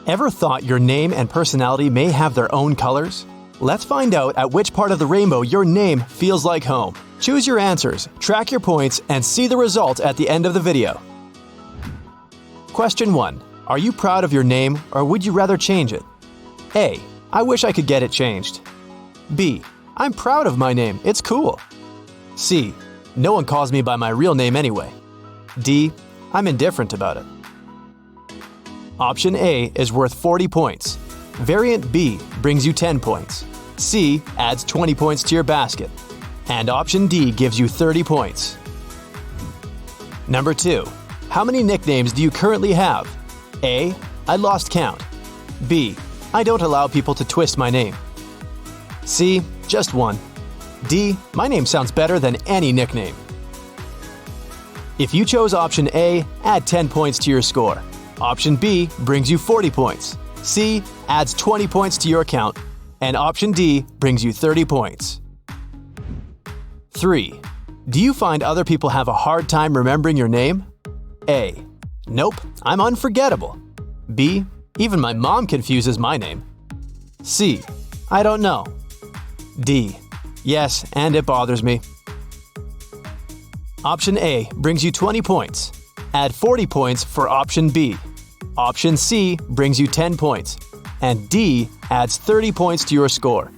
Ever thought your name and personality may have their own colors? Let's find out at which part of the rainbow your name feels like home. Choose your answers, track your points, and see the result at the end of the video. Question 1. Are you proud of your name, or would you rather change it? A. I wish I could get it changed. B. I'm proud of my name, it's cool. C. No one calls me by my real name anyway. D. I'm indifferent about it. Option A is worth 40 points. Variant B brings you 10 points. C adds 20 points to your basket. And option D gives you 30 points. Number 2. How many nicknames do you currently have? A. I lost count. B. I don't allow people to twist my name. C. Just one. D. My name sounds better than any nickname. If you chose option A, add 10 points to your score. Option B brings you 40 points. C adds 20 points to your account. And option D brings you 30 points. 3. Do you find other people have a hard time remembering your name? A. Nope, I'm unforgettable. B. Even my mom confuses my name. C. I don't know. D. Yes, and it bothers me. Option A brings you 20 points. Add 40 points for option B. Option C brings you 10 points. And D adds 30 points to your score.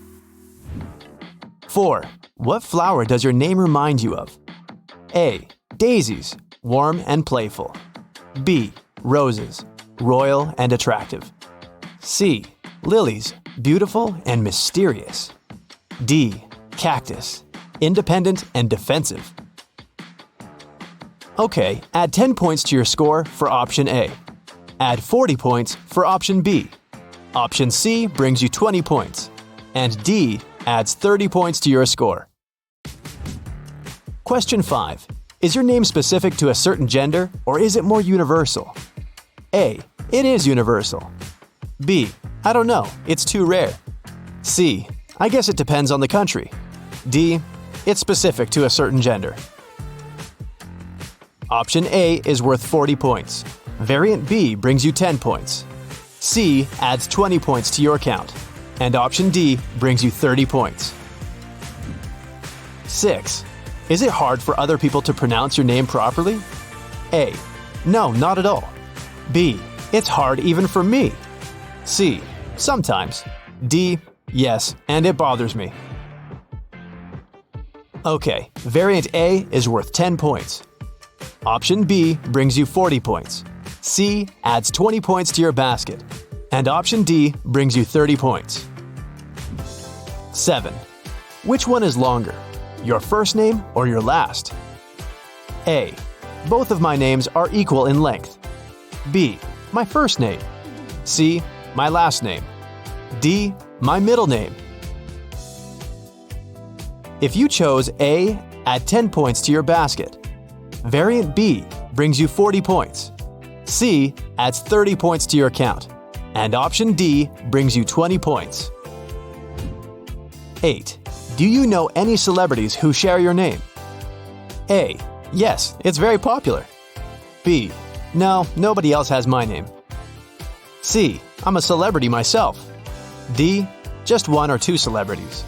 4. What flower does your name remind you of? A. Daisies, warm and playful. B. Roses, royal and attractive. C. Lilies, beautiful and mysterious. D. Cactus, independent and defensive. Okay, add 10 points to your score for option A. Add 40 points for option B. Option C brings you 20 points. And D adds 30 points to your score. Question 5. Is your name specific to a certain gender, or is it more universal? A. It is universal. B. I don't know, it's too rare. C. I guess it depends on the country. D. It's specific to a certain gender. Option A is worth 40 points. Variant B brings you 10 points. C adds 20 points to your account. And option D brings you 30 points. 6. Is it hard for other people to pronounce your name properly? A. No, not at all. B. It's hard even for me. C. Sometimes. D. Yes, and it bothers me. Okay, variant A is worth 10 points. Option B brings you 40 points. C adds 20 points to your basket. And option D brings you 30 points. 7. Which one is longer? Your first name or your last? A. Both of my names are equal in length. B. My first name. C. My last name. D. My middle name. If you chose A, add 10 points to your basket. Variant B brings you 40 points. C adds 30 points to your account. And option D brings you 20 points. 8. Do you know any celebrities who share your name? A. Yes, it's very popular. B. No, nobody else has my name. C. I'm a celebrity myself. D. Just one or two celebrities.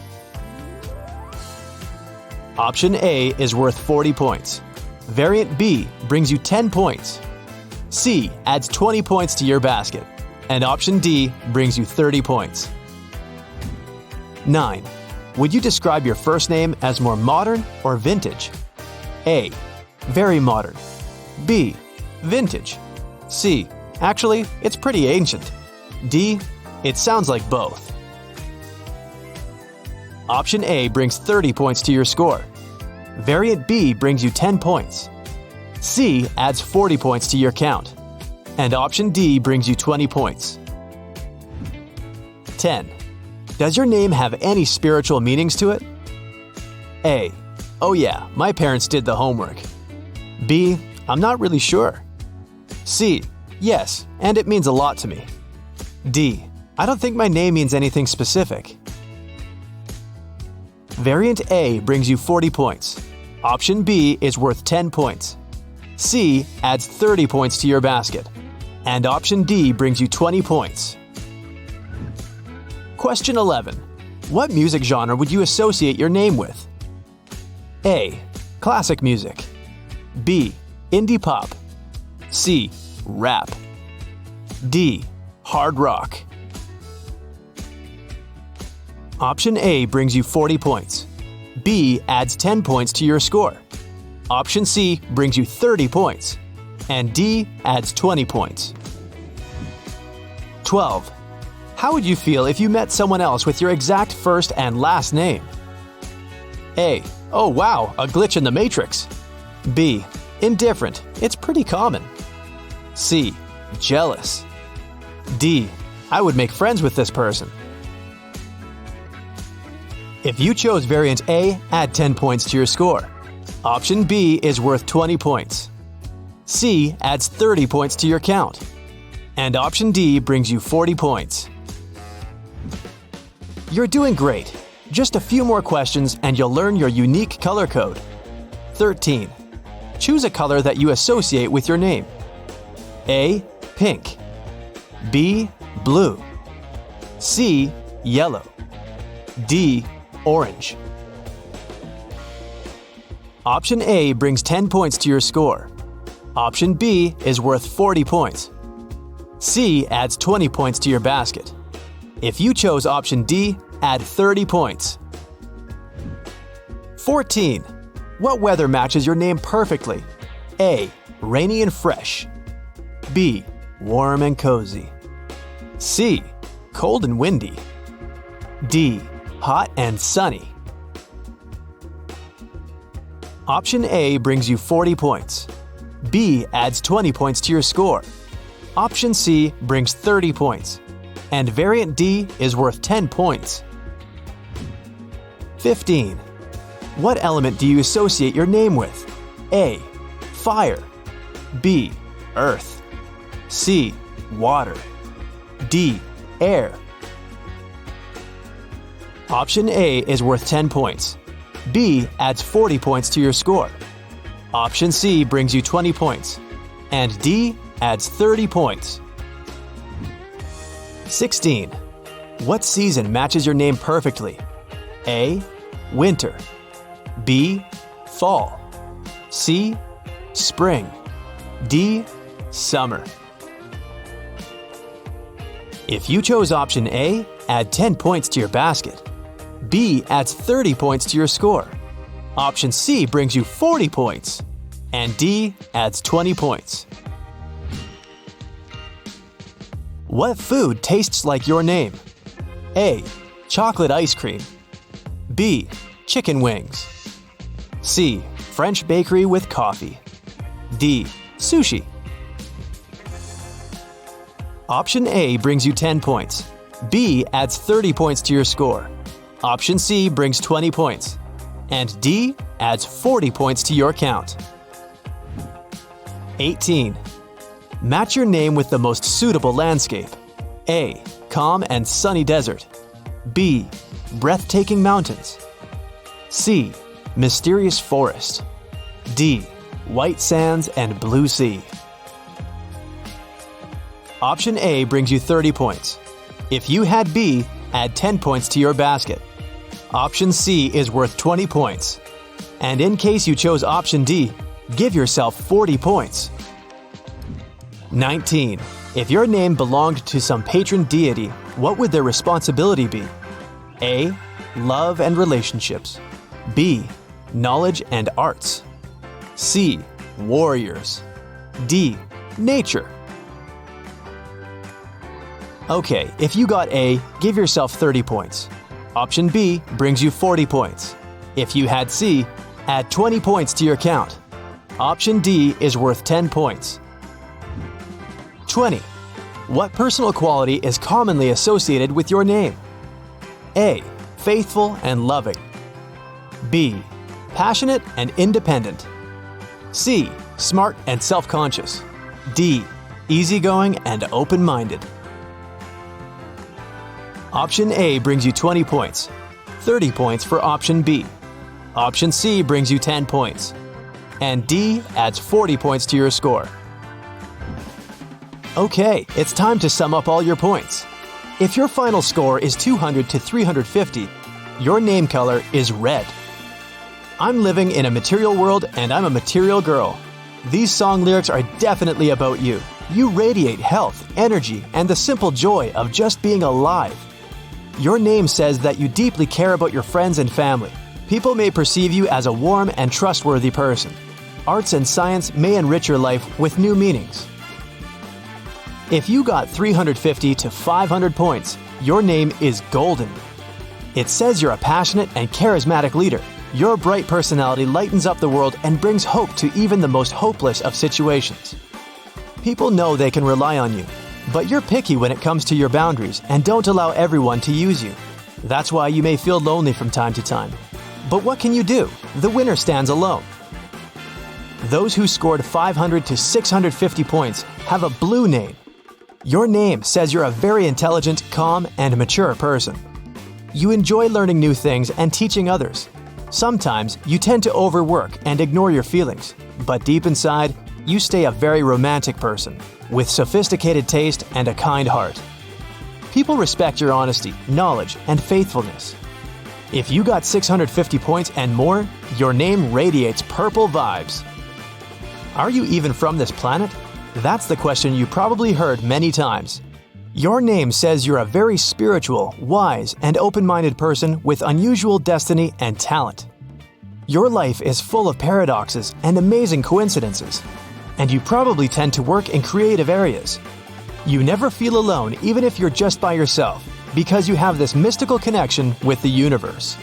Option A is worth 40 points. Variant B brings you 10 points. C adds 20 points to your basket. And option D brings you 30 points. 9. Would you describe your first name as more modern or vintage? A. Very modern. B. Vintage. C. Actually, it's pretty ancient. D. It sounds like both. Option A brings 30 points to your score. Variant B brings you 10 points. C adds 40 points to your count. And option D brings you 20 points. 10. Does your name have any spiritual meanings to it? A. Oh yeah, my parents did the homework. B. I'm not really sure. C. Yes, and it means a lot to me. D. I don't think my name means anything specific. Variant A brings you 40 points. Option B is worth 10 points. C adds 30 points to your basket. and option D brings you 20 points. Question 11. What music genre would you associate your name with? A. Classic music. B. Indie pop. C. Rap. D. Hard rock. Option A brings you 40 points. B adds 10 points to your score. Option C brings you 30 points. And D adds 20 points. 12. How would you feel if you met someone else with your exact first and last name? A. Oh wow, a glitch in the matrix. B. Indifferent, it's pretty common. C. Jealous. D. I would make friends with this person. If you chose variant A, add 10 points to your score. Option B is worth 20 points. C adds 30 points to your count. And option D brings you 40 points. You're doing great. Just a few more questions and you'll learn your unique color code. 13. Choose a color that you associate with your name. A. Pink. B. Blue. C. Yellow. D. Orange. Option A brings 10 points to your score. Option B is worth 40 points. C adds 20 points to your basket. If you chose option D, add 30 points. 14. What weather matches your name perfectly? A. Rainy and fresh. B. Warm and cozy. C. Cold and windy. D. Hot and sunny. Option A brings you 40 points. B adds 20 points to your score. Option C brings 30 points. And variant D is worth 10 points. 15. What element do you associate your name with? A. Fire. B. Earth. C. Water. D. Air. Option A is worth 10 points. B adds 40 points to your score. Option C brings you 20 points. And D adds 30 points. 16. What season matches your name perfectly? A. Winter. B. Fall. C. Spring. D. Summer. If you chose option A, add 10 points to your basket. B adds 30 points to your score. Option C brings you 40 points. And D adds 20 points. What food tastes like your name? A. Chocolate ice cream. B. Chicken wings. C. French bakery with coffee. D. Sushi. Option A brings you 10 points. B adds 30 points to your score. Option C brings 20 points. And D adds 40 points to your count. 18. Match your name with the most suitable landscape. A. Calm and sunny desert. B. Breathtaking mountains. C. Mysterious forest. D. White sands and blue sea. Option A brings you 30 points. If you had B, add 10 points to your basket. Option C is worth 20 points. And in case you chose option D, give yourself 40 points. 19. If your name belonged to some patron deity, what would their responsibility be? A. Love and relationships. B. Knowledge and arts. C. Warriors. D. Nature. Okay, if you got A, give yourself 30 points. Option B brings you 40 points. If you had C, add 20 points to your count. Option D is worth 10 points. 20. What personal quality is commonly associated with your name? A. Faithful and loving. B. Passionate and independent. C. Smart and self-conscious. D. Easygoing and open-minded. Option A brings you 20 points. 30 points for option B. Option C brings you 10 points. And D adds 40 points to your score. Okay, it's time to sum up all your points. If your final score is 200 to 350, your name color is red. I'm living in a material world and I'm a material girl. These song lyrics are definitely about you. You radiate health, energy, and the simple joy of just being alive. Your name says that you deeply care about your friends and family. People may perceive you as a warm and trustworthy person. Arts and science may enrich your life with new meanings. If you got 350 to 500 points, your name is golden. It says you're a passionate and charismatic leader. Your bright personality lightens up the world and brings hope to even the most hopeless of situations. People know they can rely on you, but you're picky when it comes to your boundaries and don't allow everyone to use you. That's why you may feel lonely from time to time. But what can you do? The winner stands alone. Those who scored 500 to 650 points have a blue name. Your name says you're a very intelligent, calm, and mature person. You enjoy learning new things and teaching others. Sometimes you tend to overwork and ignore your feelings, but deep inside, you stay a very romantic person with sophisticated taste and a kind heart. People respect your honesty, knowledge, and faithfulness. If you got 650 points and more, your name radiates purple vibes. Are you even from this planet? That's the question you probably heard many times. Your name says you're a very spiritual, wise, and open-minded person with unusual destiny and talent. Your life is full of paradoxes and amazing coincidences, and you probably tend to work in creative areas. You never feel alone even if you're just by yourself, because you have this mystical connection with the universe.